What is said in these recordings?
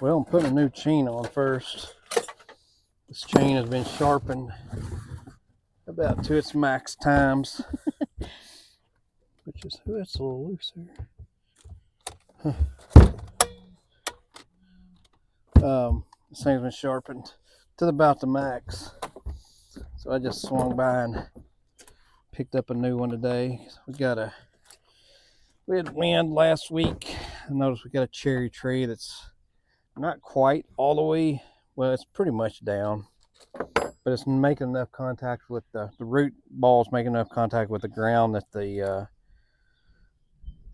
Well, I'm putting a new chain on first. This chain has been sharpened about to its max times, which is, it's a little loose here. This thing's been sharpened to about the max. So I just swung by and picked up a new one today. We had wind last week. I noticed we got a cherry tree that's not quite all the way, well, it's pretty much down, but it's making enough contact with the root balls, making enough contact with the ground that the,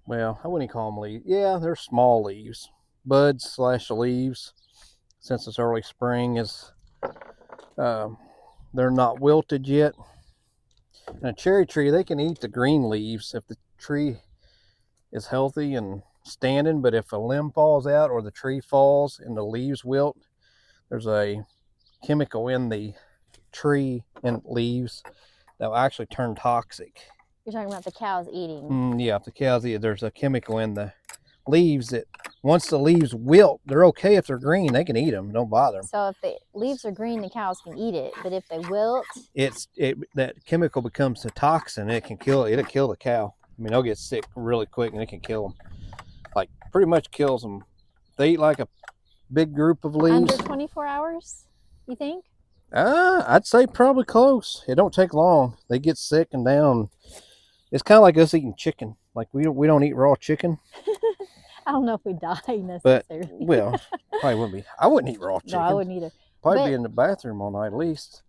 well, I wouldn't call them leaves. Yeah, they're small leaves, buds slash leaves. Since it's early spring, they're not wilted yet. And a cherry tree, they can eat the green leaves if the tree is healthy and standing, but if a limb falls out or the tree falls and the leaves wilt, there's a chemical in the tree and leaves that will actually turn toxic. You're talking about the cows eating. Yeah, if the cows eat, there's a chemical in the leaves that once the leaves wilt, they're okay if they're green, they can eat them, don't bother them. So if the leaves are green, the cows can eat it, but if they wilt, that chemical becomes a toxin. It'll kill the cow. I mean, they'll get sick really quick and it can kill them. Like, pretty much kills them. They eat like a big group of leaves. Under 24 hours, you think? I'd say probably close. It don't take long. They get sick and down. It's kind of like us eating chicken. Like, we don't eat raw chicken. I don't know if we die necessarily. But, well, probably wouldn't be. I wouldn't eat raw chicken. No, I wouldn't either. Probably be in the bathroom all night at least.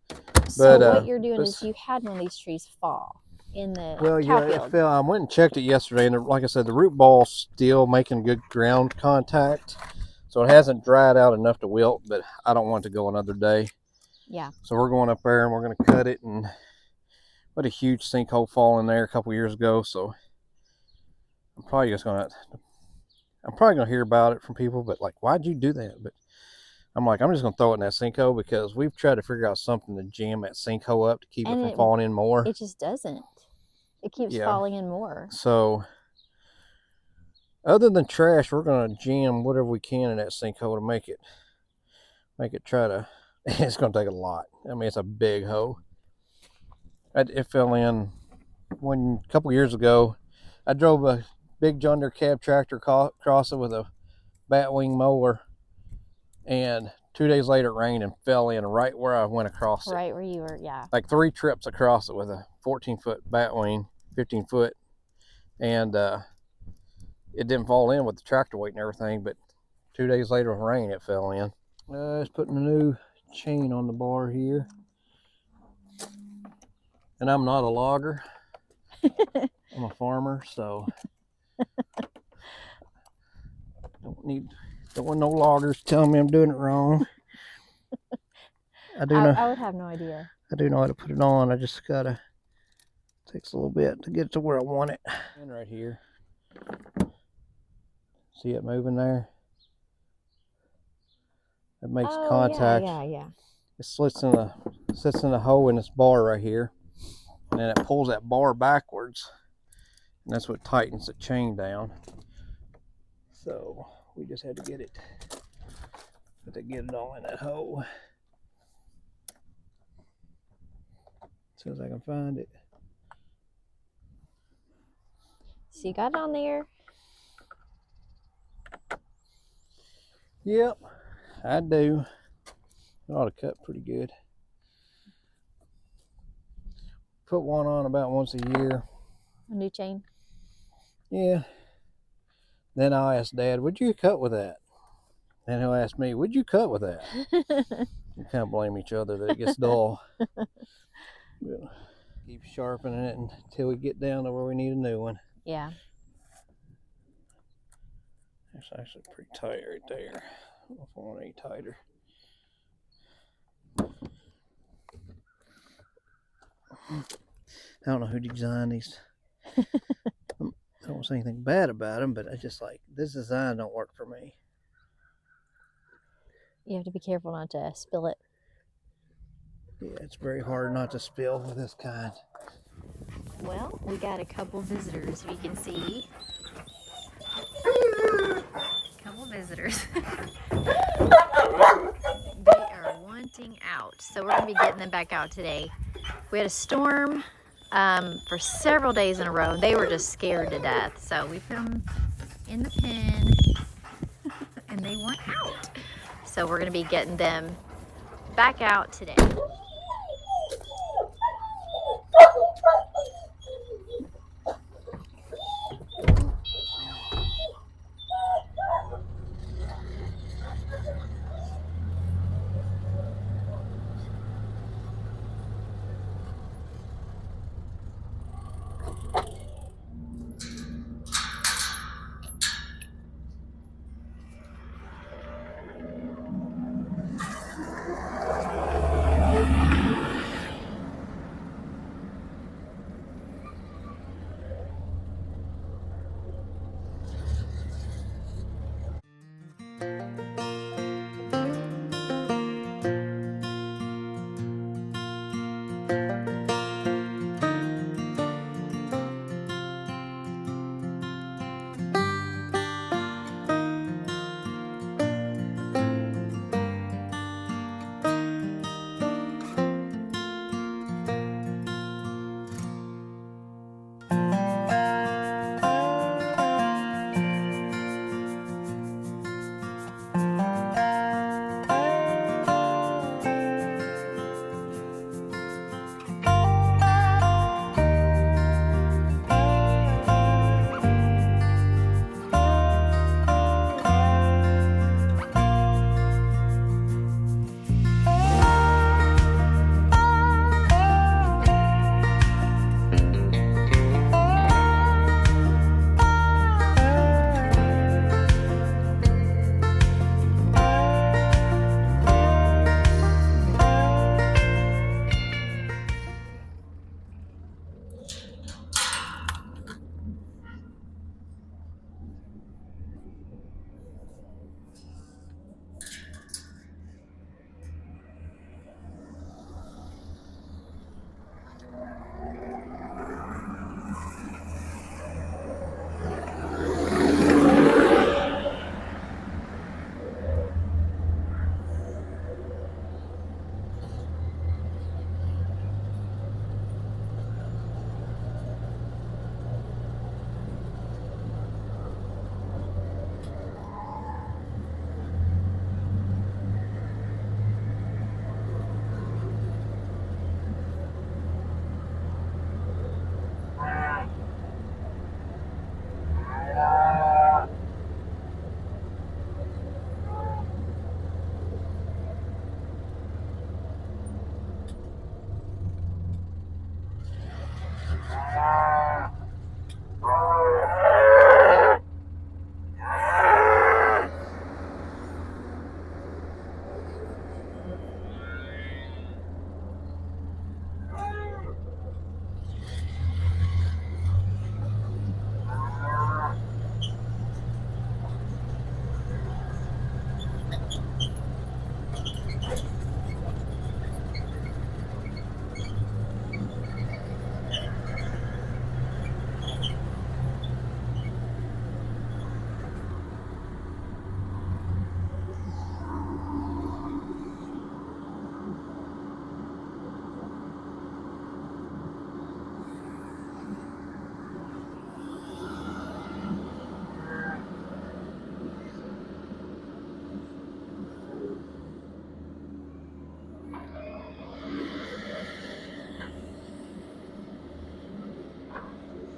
So what you're doing is you had one of these trees fall in the cow field. It fell. I went and checked it yesterday, and like I said, the root ball's still making good ground contact. So it hasn't dried out enough to wilt, but I don't want it to go another day. Yeah. So we're going up there, and we're going to cut it. And what a huge sinkhole fall in there a couple years ago. So I'm probably going to hear about it from people, but like, why'd you do that? But I'm like, I'm just going to throw it in that sinkhole because we've tried to figure out something to jam that sinkhole up to keep it from falling in more. It just doesn't. It keeps falling in more. So other than trash, we're going to jam whatever we can in that sinkhole to make it try to, it's going to take a lot. I mean, it's a big hole. It fell in a couple years ago. I drove a big John Deere cab tractor across it with a batwing mower, and 2 days later it rained and fell in right where I went across it. Right where you were, yeah. Like 3 trips across it with a 14-foot batwing, 15-foot, and it didn't fall in with the tractor weight and everything, but 2 days later with rain it fell in. Just putting a new chain on the bar here. And I'm not a logger. I'm a farmer, so don't want no loggers telling me I'm doing it wrong. I would have no idea. I do know how to put it on. I just gotta, takes a little bit to get it to where I want it. And right here. See it moving there? It makes contact. Yeah. It sits in the hole in this bar right here. And then it pulls that bar backwards. And that's what tightens the chain down. So we just had to get it all in that hole. As soon as I can find it. So you got it on there? Yep, I do. It ought to cut pretty good. Put one on about once a year. A new chain? Yeah. Then I'll ask Dad, would you cut with that? Then he'll ask me, would you cut with that? We kind of blame each other that it gets dull. We'll keep sharpening it until we get down to where we need a new one. Yeah. It's actually pretty tight right there. I don't know if I want any tighter. I don't know who designed these. I don't say anything bad about them, but I just like, this design don't work for me. You have to be careful not to spill it. Yeah, it's very hard not to spill with this kind. Well, we got a couple visitors, we can see. Couple visitors. They are wanting out. So we're going to be getting them back out today. We had a storm for several days in a row. They were just scared to death. So we put them in the pen and they want out. So we're going to be getting them back out today.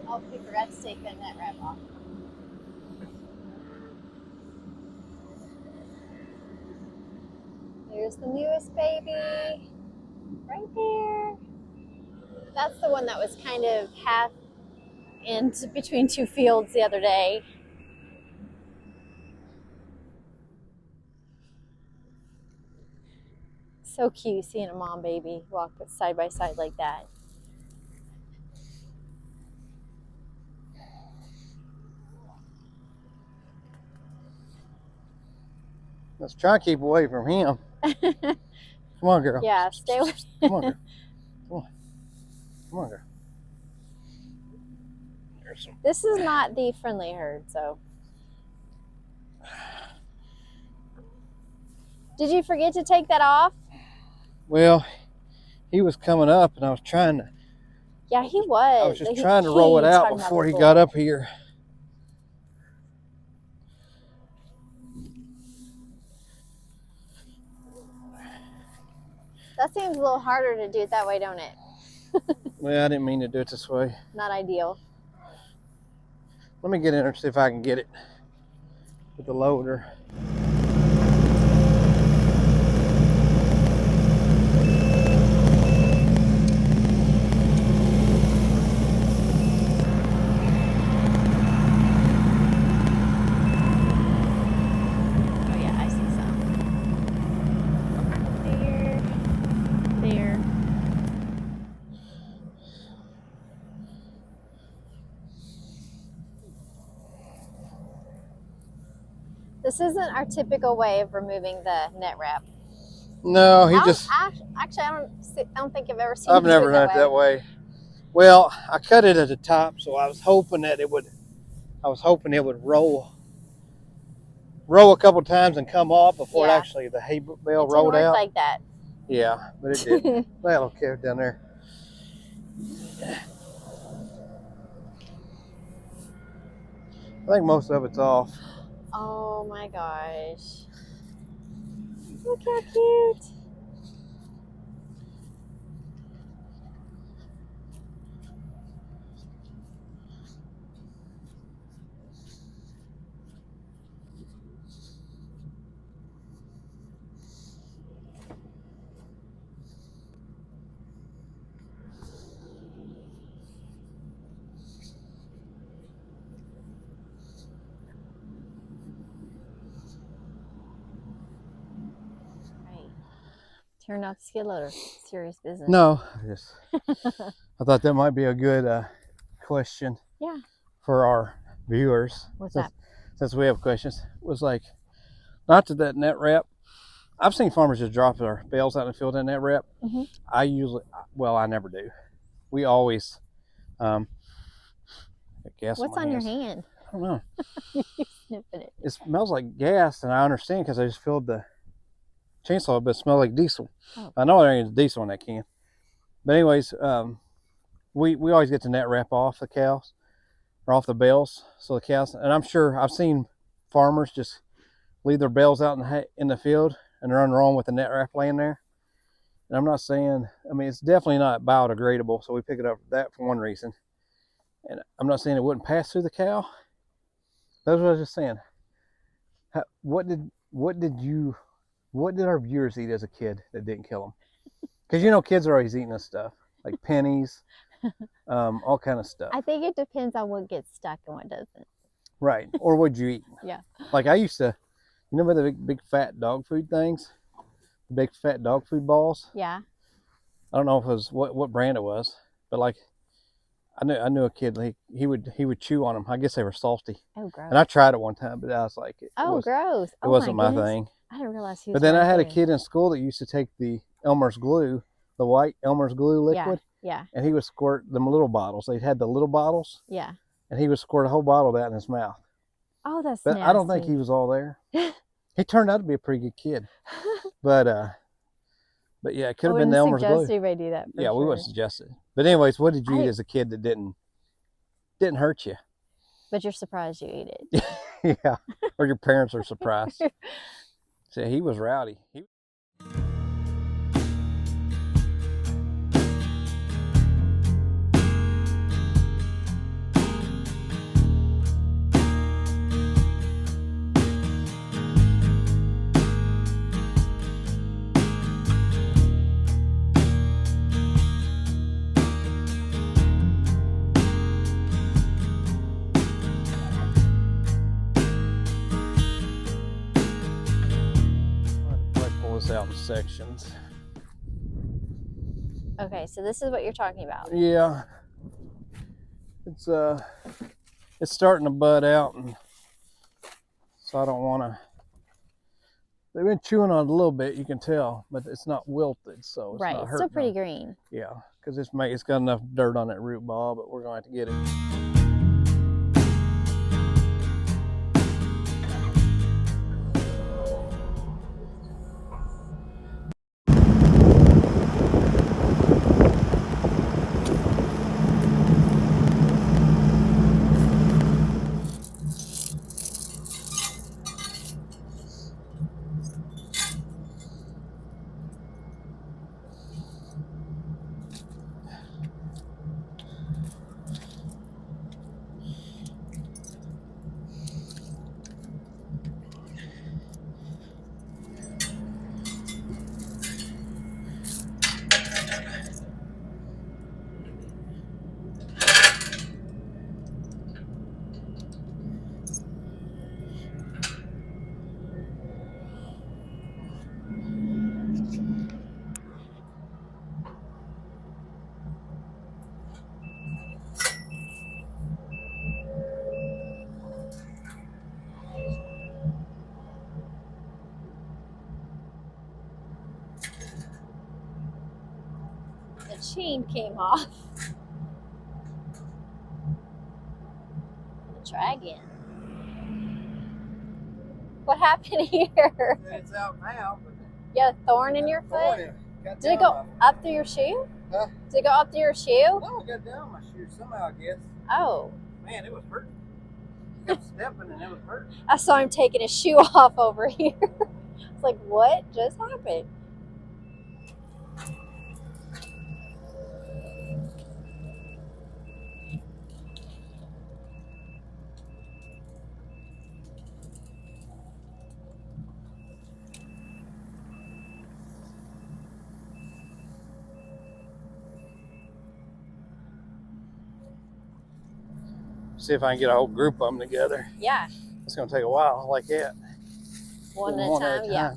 Oh, we forgot to take that net wrap off. There's the newest baby, right there. That's the one that was kind of half in between two fields the other day. So cute seeing a mom baby walk side by side like that. Let's try to keep away from him. Come on, girl. Yeah, stay away. Come on, girl. Come on. Come on, girl. There's some. This is not the friendly herd, so. Did you forget to take that off? Well, he was coming up, and I was trying to. Yeah, he was. I was just trying to roll it out before he got up here. That seems a little harder to do it that way, don't it? Well, I didn't mean to do it this way. Not ideal. Let me get in there and see if I can get it with the loader. Oh yeah, I see some. There. This isn't our typical way of removing the net wrap. No, he actually, just. I don't think I've ever seen. I've never done it that way. Well, I cut it at the top, so I was hoping that it would. I was hoping it would roll a couple times and come off before actually the hay bale rolled out. Like that. Yeah, but it didn't. Well, okay, down there. I think most of it's off. Oh my gosh. Look how cute. Turn off the skid loader. Serious business. No, I thought that might be a good question. Yeah. For our viewers. What's that? Since we have questions, was like, not to that net wrap. I've seen farmers just drop their bales out in the field in net wrap. Mm-hmm. I never do. We always, gas. What's on your hand? I don't know. You're sniffing it. It smells like gas, and I understand because I just filled the chainsaw, but it smells like diesel. Oh. I know there ain't diesel in that can. But anyways, we always get the net wrap off the cows, or off the bales, so the cows, and I'm sure I've seen farmers just leave their bales out in the field, and they're wrong with the net wrap laying there. And I'm not saying, I mean, it's definitely not biodegradable, so we pick it up that for one reason. And I'm not saying it wouldn't pass through the cow. That's what I was just saying. What did our viewers eat as a kid that didn't kill them? Because you know, kids are always eating this stuff, like pennies, all kind of stuff. I think it depends on what gets stuck and what doesn't. Right, or what'd you eat? Yeah. Like I used to, you know, the big fat dog food things, the big fat dog food balls. Yeah. I don't know if it was what brand it was, but like I knew a kid, he would chew on them. I guess they were salty. Oh, gross. And I tried it one time, but I was like, gross. It wasn't my thing. I didn't realize he was. But then I had a kid in school that used to take the Elmer's glue, the white Elmer's glue liquid. Yeah. And he would squirt them little bottles. They had the little bottles. Yeah. And he would squirt a whole bottle of that in his mouth. Oh, that's But nasty. I don't think he was all there. He turned out to be a pretty good kid. But yeah, it could have been the Elmer's glue. I wouldn't suggest anybody do that. Yeah, we wouldn't suggest it. But anyways, what did you eat as a kid that didn't hurt you? But you're surprised you ate it. Yeah, or your parents are surprised. See, he was rowdy. Out in sections. Okay, so this is what you're talking about. Yeah, it's starting to bud out, and so I don't want to. They've been chewing on it a little bit, you can tell, but it's not wilted, so it's right. not It's still pretty green. Yeah, because it's got enough dirt on that root ball, but we're going to have to get it. chain came off. Try again. What happened here? It's out now. But You had a thorn in your foot? Did it go up through your shoe? Huh? Did it go up through your shoe? No, it got down my shoe somehow, I guess. Oh. Man, it was hurting. I kept stepping and it was hurting. I saw him taking his shoe off over here. It's like, what just happened? See if I can get a whole group of them together. Yeah. It's going to take a while, like that. One at a time, yeah.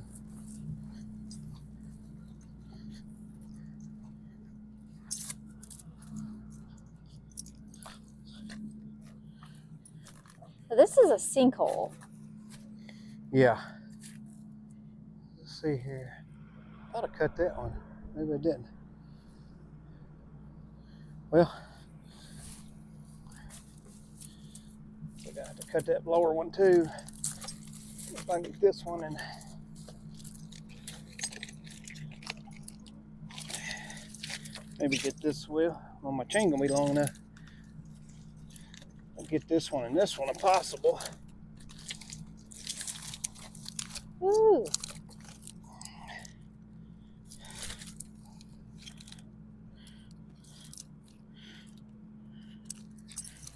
So this is a sinkhole. Yeah. Let's see here. I thought I cut that one. Maybe I didn't. Well, I got to cut that lower one too. If I can get this one and maybe get this wheel. Well, my chain gonna be long enough. I'll get this one and this one if possible. Ooh.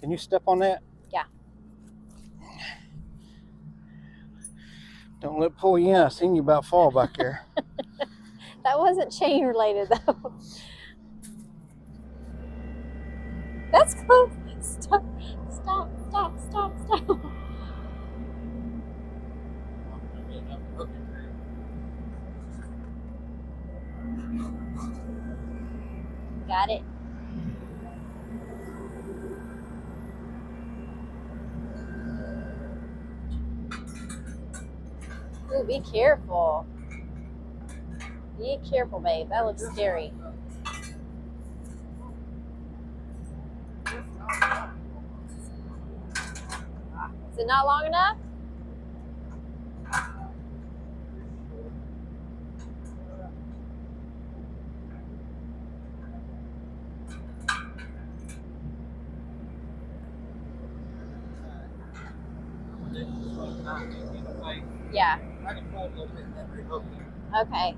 Can you step on that? Yeah. Don't let it pull you in. I seen you about fall back there. That wasn't chain related though. That's close. Stop, stop, stop, stop, stop. Got it. Ooh, be careful. Be careful, babe. That looks scary. Is it not long enough? Yeah. I can pull a little bit in that rehook. Okay.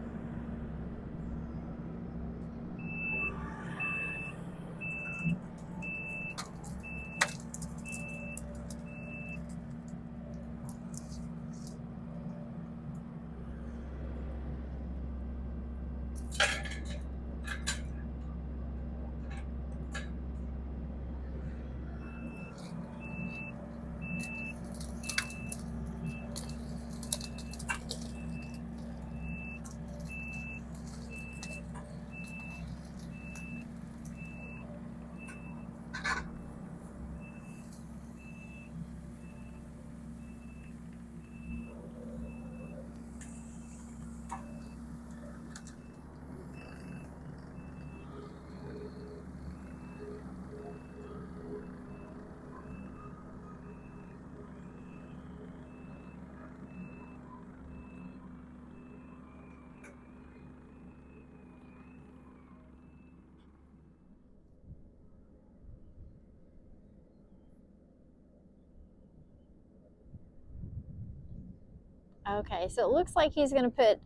Okay, so it looks like he's going to put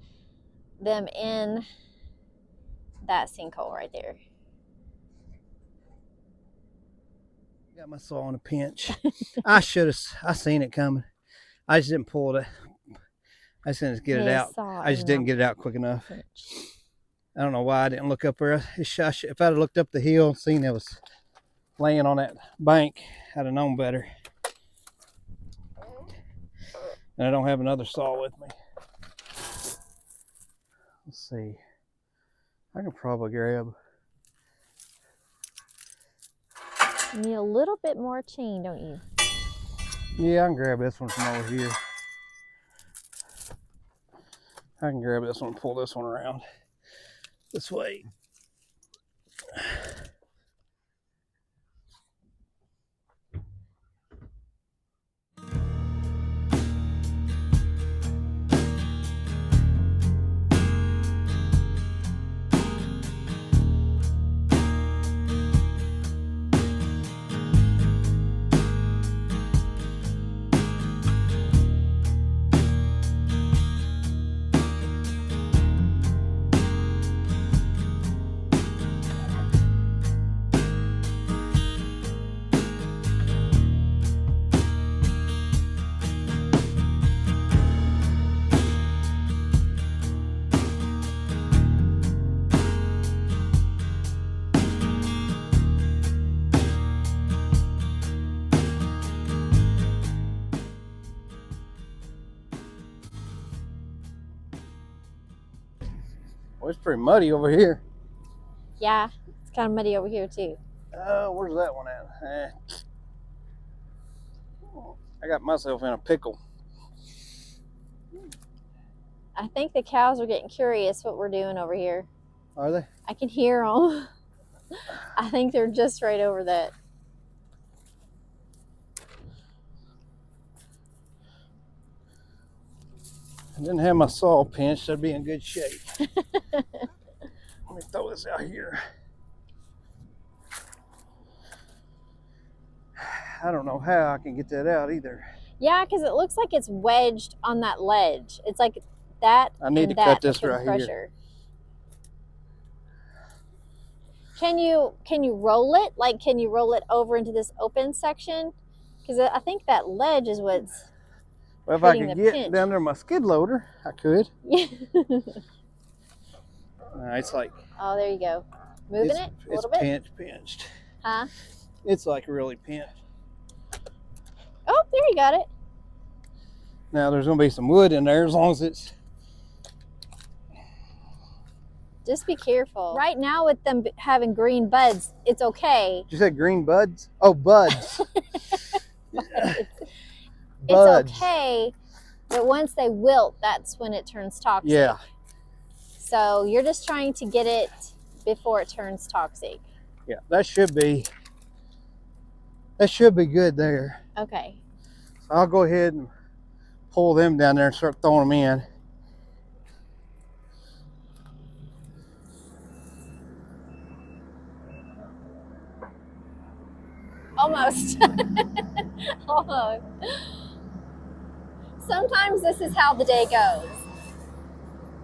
them in that sinkhole right there. Got my saw on a pinch. I seen it coming. I just didn't pull it. I just didn't get it out. I just didn't get it out quick enough. I don't know why I didn't look up there. If I'd have looked up the hill and seen it was laying on that bank, I'd have known better. And I don't have another saw with me. Let's see. I can probably grab. You need a little bit more chain, don't you? Yeah, I can grab this one from over here. I can grab this one and pull this one around this way. Well, it's pretty muddy over here. Yeah, it's kind of muddy over here too. Where's that one at? I got myself in a pickle. I think the cows are getting curious what we're doing over here. Are they? I can hear them. I think they're just right over that. I didn't have my saw pinched. I'd be in good shape. Let me throw this out here. I don't know how I can get that out either. Yeah, because it looks like it's wedged on that ledge. It's like that. I need to cut this right here. Can you roll it? Like, can you roll it over into this open section? Because I think that ledge is what's. Well, if I could get down there my skid loader, I could. Yeah. It's like. Oh, there you go. Moving it a little bit. It's pinched. Huh? It's like really pinched. Oh, there you got it. Now there's gonna be some wood in there as long as it's. Just be careful. Right now with them having green buds, it's okay. Did you say green buds? Oh, buds. It's okay, but once they wilt, that's when it turns toxic. Yeah. So you're just trying to get it before it turns toxic. Yeah, that should be good there. Okay. So I'll go ahead and pull them down there and start throwing them in. Almost. Almost. Sometimes this is how the day goes.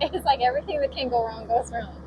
It's like everything that can go wrong goes wrong.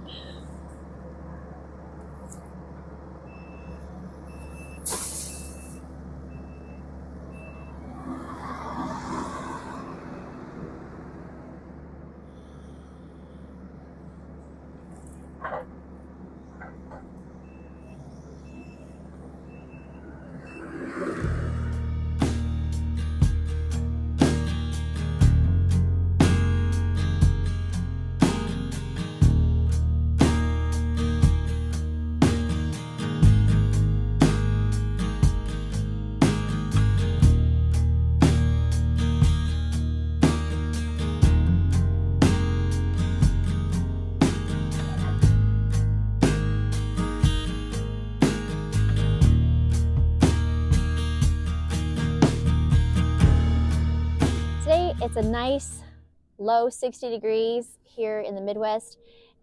It's a nice low 60 degrees here in the Midwest,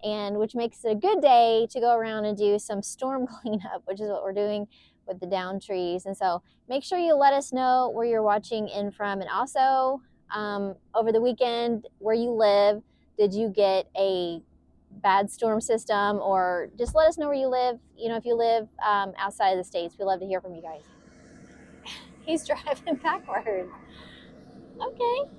and which makes it a good day to go around and do some storm cleanup, which is what we're doing with the down trees. And so make sure you let us know where you're watching in from, and also over the weekend where you live. Did you get a bad storm system, or just let us know where you live. You know, if you live outside of the States, we love to hear from you guys. He's driving backwards. Okay.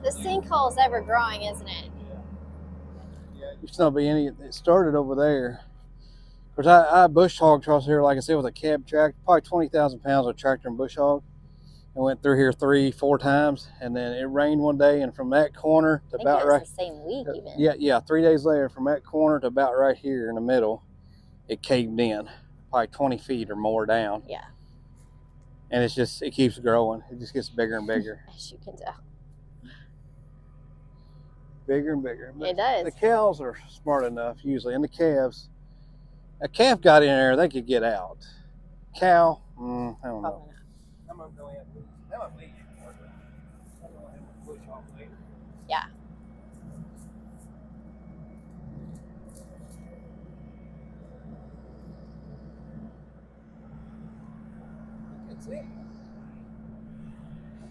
The sinkhole's ever growing, isn't it? Yeah, it used to not be any. It started over there. Of course, I bush hogged across here, like I said, with a cab tractor, probably 20,000 pounds of tractor and bush hog. I went through here 3-4 times, and then it rained one day, and from that corner to about right. The same week, even. Yeah. 3 days later, from that corner to about right here in the middle, it caved in, probably 20 feet or more down. Yeah. And it's just, it keeps growing. It just gets bigger and bigger. As you can tell. Bigger and bigger. But it does. The cows are smart enough usually, and the calves. A calf got in there, they could get out. Cow? I don't know. Probably not. I'm gonna go ahead and lose. That might leave you for it. I'm gonna have to push off later. Yeah. That's it.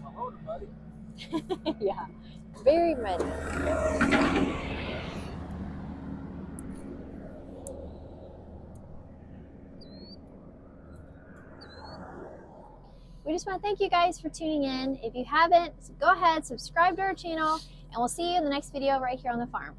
My motor, buddy. Yeah. Very muddy. We just want to thank you guys for tuning in. If you haven't, go ahead, subscribe to our channel, and we'll see you in the next video right here on the farm.